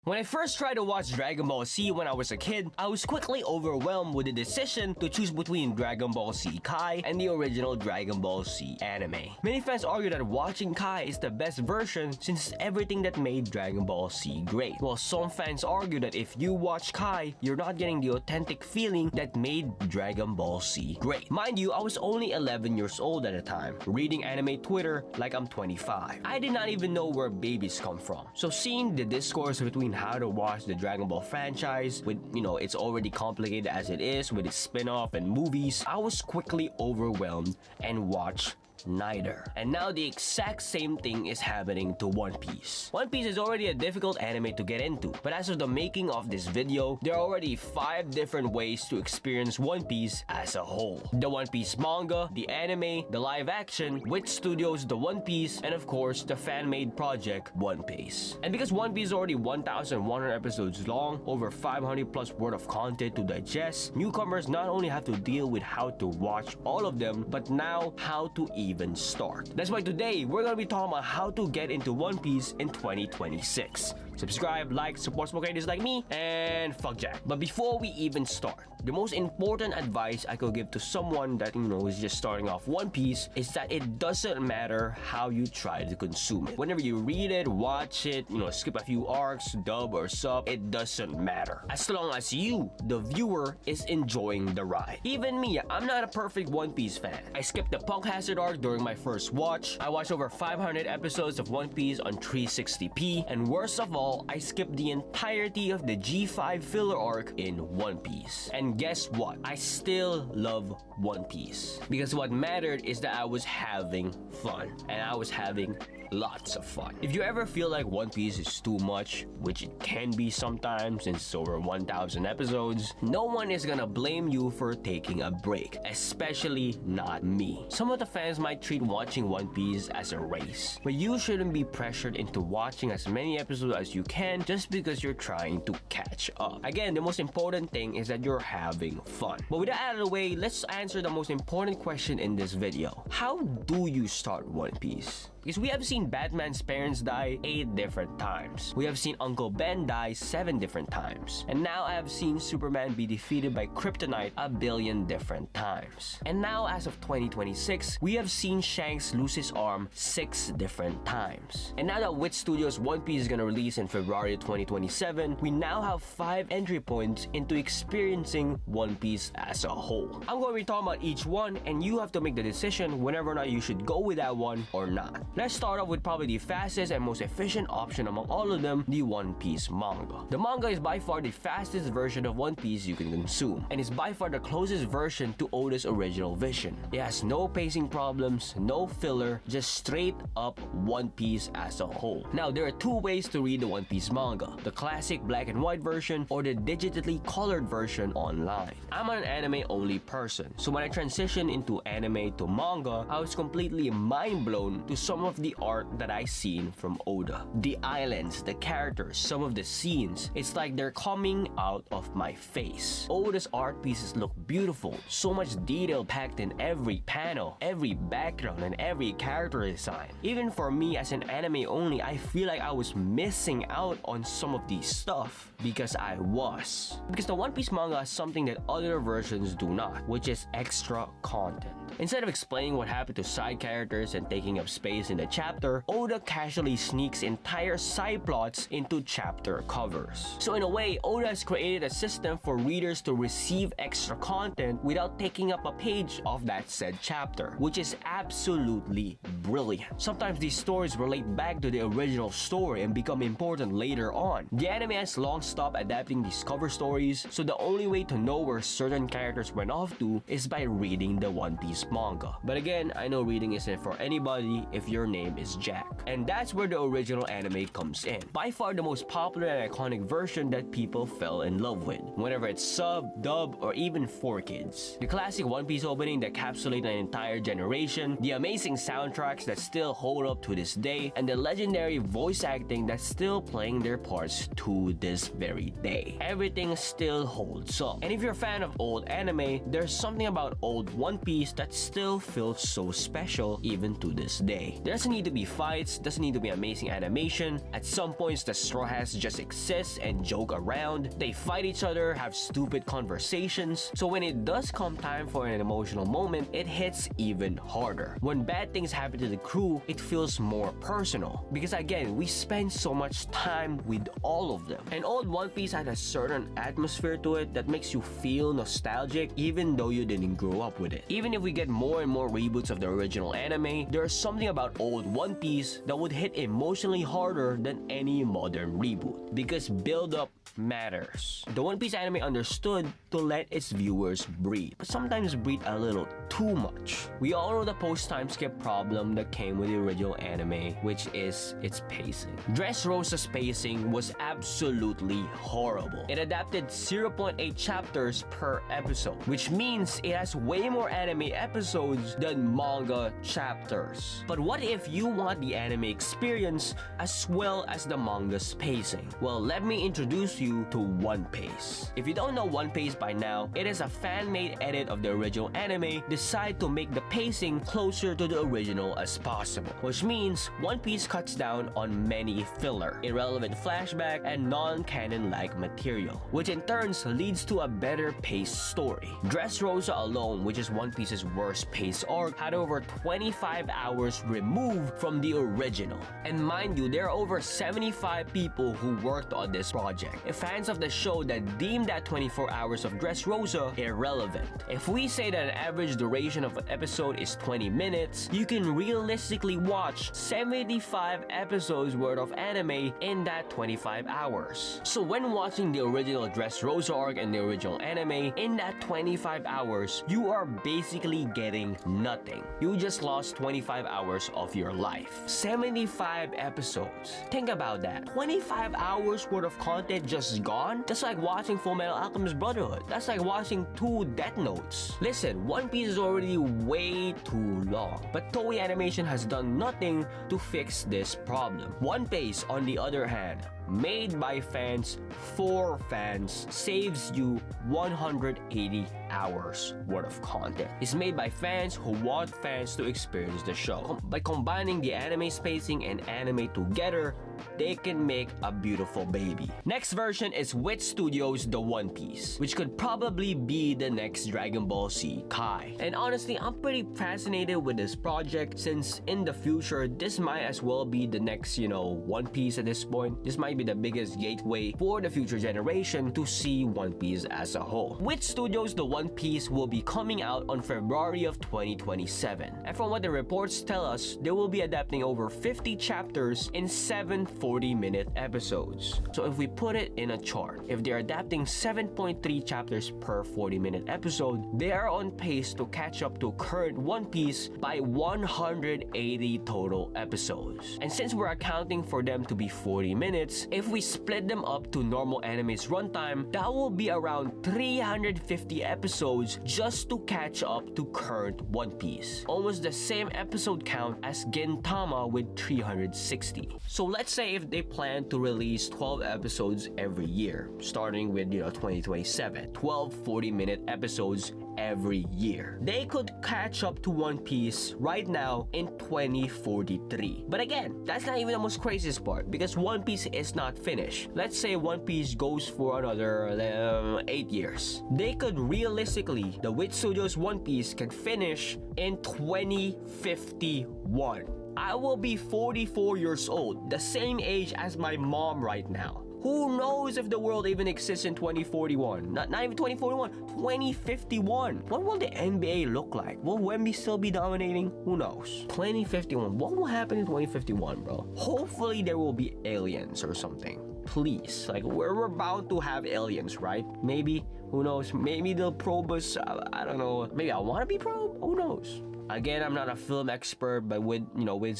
When I first tried to watch Dragon Ball Z when I was a kid, I was quickly overwhelmed with the decision to choose between Dragon Ball Z Kai and the original Dragon Ball Z anime. Many fans argue that watching Kai is the best version since it's everything that made Dragon Ball Z great. While some fans argue that if you watch Kai, you're not getting the authentic feeling that made Dragon Ball Z great. Mind you, I was only 11 years old at the time, reading anime Twitter like I'm 25. I did not even know where babies come from. So seeing the discourse between how to watch the Dragon Ball franchise with, it's already complicated as it is with its spin-off and movies, I was quickly overwhelmed and watched neither. And now the exact same thing is happening to One Piece. One Piece is already a difficult anime to get into, but as of the making of this video, there are already 5 different ways to experience One Piece as a whole. The One Piece manga, the anime, the live action, Wit Studio's The One Piece, and of course, the fan-made project One Piece. And because One Piece is already 1,100 episodes long, over 500 plus worth of content to digest, newcomers not only have to deal with how to watch all of them, but now how to even start. That's why today we're gonna be talking about how to get into One Piece in 2026. Subscribe, like, support small creators like me, and fuck Jack. But before we even start, the most important advice I could give to someone that is just starting off One Piece is that it doesn't matter how you try to consume it. Whenever you read it, watch it, skip a few arcs, dub or sub, it doesn't matter. As long as you, the viewer, is enjoying the ride. Even me, I'm not a perfect One Piece fan. I skipped the Punk Hazard arc during my first watch. I watched over 500 episodes of One Piece on 360p, and worst of all, I skipped the entirety of the G5 filler arc in One Piece. And guess what? I still love One Piece. Because what mattered is that I was having fun. And I was having lots of fun. If you ever feel like One Piece is too much, which it can be sometimes since it's over 1,000 episodes, no one is gonna blame you for taking a break, especially not me. Some of the fans might treat watching One Piece as a race, but you shouldn't be pressured into watching as many episodes as you can just because you're trying to catch up. Again, the most important thing is that you're having fun. But with that out of the way, let's answer the most important question in this video. How do you start One Piece? Because we have seen Batman's parents die 8 different times. We have seen Uncle Ben die 7 different times. And now I have seen Superman be defeated by Kryptonite 1 billion different times. And now as of 2026, we have seen Shanks lose his arm 6 different times. And now that Wit Studio's One Piece is gonna release in February 2027, we now have 5 entry points into experiencing One Piece as a whole. I'm going to be talking about each one, and you have to make the decision whenever or not you should go with that one or not. Let's start off with probably the fastest and most efficient option among all of them, the One Piece manga. The manga is by far the fastest version of One Piece you can consume, and is by far the closest version to Oda's original vision. It has no pacing problems, no filler, just straight up One Piece as a whole. Now, there are 2 ways to read the One Piece manga, the classic black and white version or the digitally colored version online. I'm an anime only person, so when I transitioned into anime to manga, I was completely mind blown to some of the art that I seen from Oda. The islands, the characters, some of the scenes, it's like they're coming out of my face. Oda's art pieces look beautiful, so much detail packed in every panel, every background, and every character design. Even for me as an anime only, I feel like I was missing out on some of these stuff because I was. Because the One Piece manga has something that other versions do not, which is extra content. Instead of explaining what happened to side characters and taking up space in the chapter, Oda casually sneaks entire side plots into chapter covers. So in a way, Oda has created a system for readers to receive extra content without taking up a page of that said chapter, which is absolutely brilliant. Sometimes these stories relate back to the original story and become important later on. The anime has long stopped adapting these cover stories, so the only way to know where certain characters went off to is by reading the One Piece manga. But again, I know reading isn't for anybody if your name is Jack. And that's where the original anime comes in. By far the most popular and iconic version that people fell in love with, whenever it's sub, dub, or even for kids. The classic One Piece opening that encapsulates an entire generation, the amazing soundtracks that still hold up to this day, and the legendary voice acting that still still playing their parts to this very day. Everything still holds up. And if you're a fan of old anime, there's something about old One Piece that still feels so special even to this day. There doesn't need to be fights, doesn't need to be amazing animation. At some points, the Straw Hats just exist and joke around. They fight each other, have stupid conversations. So when it does come time for an emotional moment, it hits even harder. When bad things happen to the crew, it feels more personal. Because again, we spend so much time with all of them. And old One Piece had a certain atmosphere to it that makes you feel nostalgic even though you didn't grow up with it. Even if we get more and more reboots of the original anime, there's something about old One Piece that would hit emotionally harder than any modern reboot. Because build-up matters. The One Piece anime understood to let its viewers breathe, but sometimes breathe a little too much. We all know the post-time skip problem that came with the original anime, which is its pacing. Dressrosa's pacing was absolutely horrible. It adapted 0.8 chapters per episode, which means it has way more anime episodes than manga chapters. But what if you want the anime experience as well as the manga's pacing? Well, let me introduce you to One Piece. If you don't know One Piece by now, it is a fan-made edit of the original anime designed to make the pacing closer to the original as possible, which means One Piece cuts down on many filler, irrelevant flashback, and non-canon-like material, which in turn leads to a better paced story. Dressrosa alone, which is One Piece's worst paced arc, had over 25 hours removed from the original. And mind you, there are over 75 people who worked on this project. If fans of the show that deem that 24 hours of Dressrosa irrelevant. If we say that an average duration of an episode is 20 minutes, you can realistically watch 75 episodes worth of anime in that 25 hours. So when watching the original Dressrosa arc and the original anime, in that 25 hours, you are basically getting nothing. You just lost 25 hours of your life. 75 episodes. Think about that. 25 hours worth of content just gone? That's like watching Fullmetal Alchemist Brotherhood. That's like watching 2 Death Notes. Listen, One Piece is already way too long, but Toei Animation has done nothing to fix this problem. One Piece, on the other hand, made by fans for fans, saves you 180 hours worth of content. It's made by fans who want fans to experience the show. By combining the anime spacing and anime together, they can make a beautiful baby. Next version is Wit Studio's The One Piece, which could probably be the next Dragon Ball Z Kai. And honestly, I'm pretty fascinated with this project since in the future, this might as well be the next, One Piece at this point. This might be the biggest gateway for the future generation to see One Piece as a whole. Wit Studios' The One Piece will be coming out on February of 2027. And from what the reports tell us, they will be adapting over 50 chapters in 7 40-minute episodes. So if we put it in a chart, if they're adapting 7.3 chapters per 40-minute episode, they are on pace to catch up to current One Piece by 180 total episodes. And since we're accounting for them to be 40 minutes, if we split them up to normal anime's runtime, that will be around 350 episodes just to catch up to current One Piece. Almost the same episode count as Gintama with 360. So let's say if they plan to release 12 episodes every year, starting with 2027, 12 40-minute episodes every year. They could catch up to One Piece right now in 2043. But again, that's not even the most craziest part because One Piece is not finished. Let's say One Piece goes for another 8 years. They could realistically, the Wit Studios One Piece can finish in 2051. I will be 44 years old, the same age as my mom right now. Who knows if the world even exists in 2041? Not even 2041, 2051. What will the NBA look like? Will Wemby still be dominating? Who knows? 2051. What will happen in 2051, bro? Hopefully there will be aliens or something. Please. Like, we're bound to have aliens, right? Maybe. Who knows? Maybe they'll probe us. I don't know. Maybe I want to be probed. Who knows? Again, I'm not a film expert, but with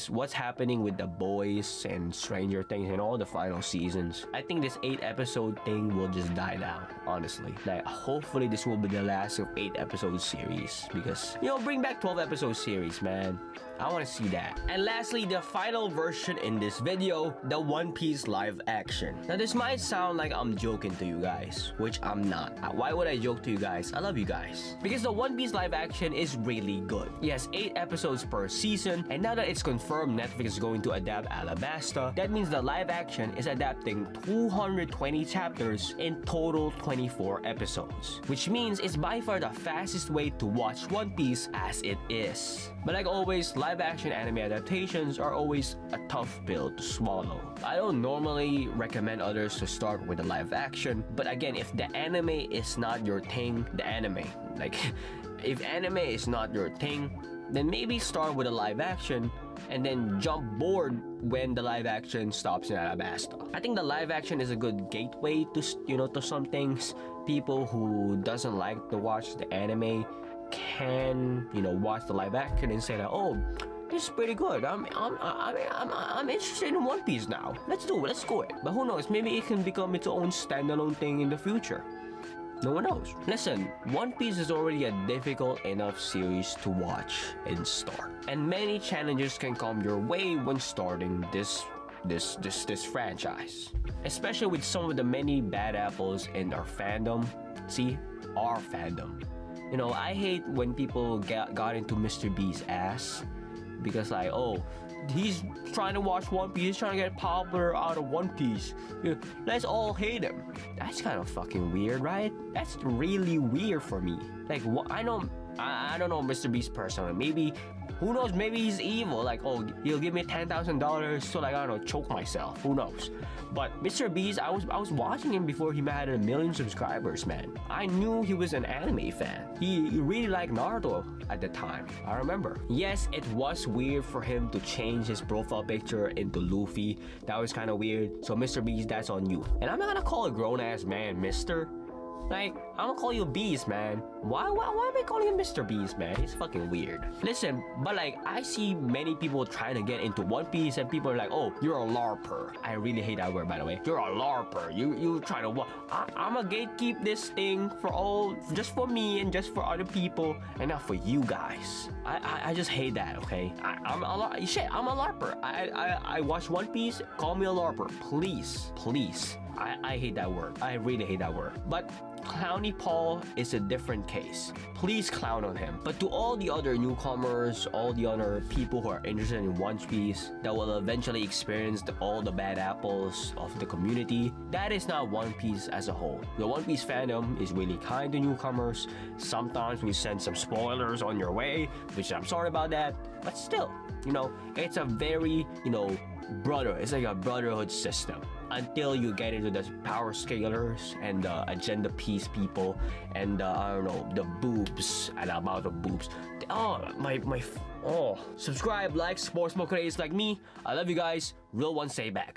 what's happening with The Boys and Stranger Things and all the final seasons, I think this 8-episode thing will just die down, honestly. Like, hopefully this will be the last of 8-episode series, because, bring back 12-episode series, man. I want to see that. And lastly, the final version in this video, the One Piece live action. Now, this might sound like I'm joking to you guys, which I'm not. Why would I joke to you guys? I love you guys. Because the One Piece live action is really good. It has 8 episodes per season, and now that it's confirmed Netflix is going to adapt Alabasta, that means the live action is adapting 220 chapters in total 24 episodes. Which means it's by far the fastest way to watch One Piece as it is. But like always, live action anime adaptations are always a tough pill to swallow. I don't normally recommend others to start with a live action, but again, if the anime is not your thing, if anime is not your thing, then maybe start with a live action and then jump board when the live action stops in Alabasta. I think the live action is a good gateway to to some things. People who doesn't like to watch the anime can watch the live action and say that, oh, this is pretty good. I'm interested in One Piece now. Let's do it. But who knows? Maybe it can become its own standalone thing in the future. No one knows. Listen, One Piece is already a difficult enough series to watch and start, and many challenges can come your way when starting this franchise. Especially with some of the many bad apples in our fandom. See, our fandom. I hate when people got into Mr. B's ass because he's trying to watch One Piece, he's trying to get popular out of One Piece. Let's all hate him. That's kind of fucking weird, right? That's really weird for me. Like, I don't know Mr. Beast personally. Maybe, who knows, maybe he's evil. Like, oh, he'll give me $10,000 so I don't know, choke myself. Who knows? But Mr. Beast, I was watching him before he had 1 million subscribers, man. I knew he was an anime fan. He really liked Naruto at the time. I remember. Yes, it was weird for him to change his profile picture into Luffy. That was kind of weird. So Mr. Beast, that's on you. And I'm not gonna call a grown-ass man Mr. Like, I'm gonna call you Beast, man. Why am I calling him Mr. Beast, man? It's fucking weird. Listen, but I see many people trying to get into One Piece and people are like, oh, you're a LARPer. I really hate that word, by the way. You're a LARPer. You try to I'm a gatekeep this thing just for me and just for other people and not for you guys. I just hate that, okay? I'm a LARPer. I watch One Piece. Call me a LARPer, please. I hate that word. I really hate that word. But Clowny Paul is a different case. Please clown on him. But to all the other newcomers, all the other people who are interested in One Piece that will eventually experience all the bad apples of the community, that is not One Piece as a whole. The One Piece fandom is really kind to newcomers. Sometimes we send some spoilers on your way, which I'm sorry about that. But still, it's a very, it's like a brotherhood system. Until you get into the power scalers and the agenda piece people and the boobs and about the boobs. Subscribe, like, support smoke creators like me. I love you guys. Real one, say back.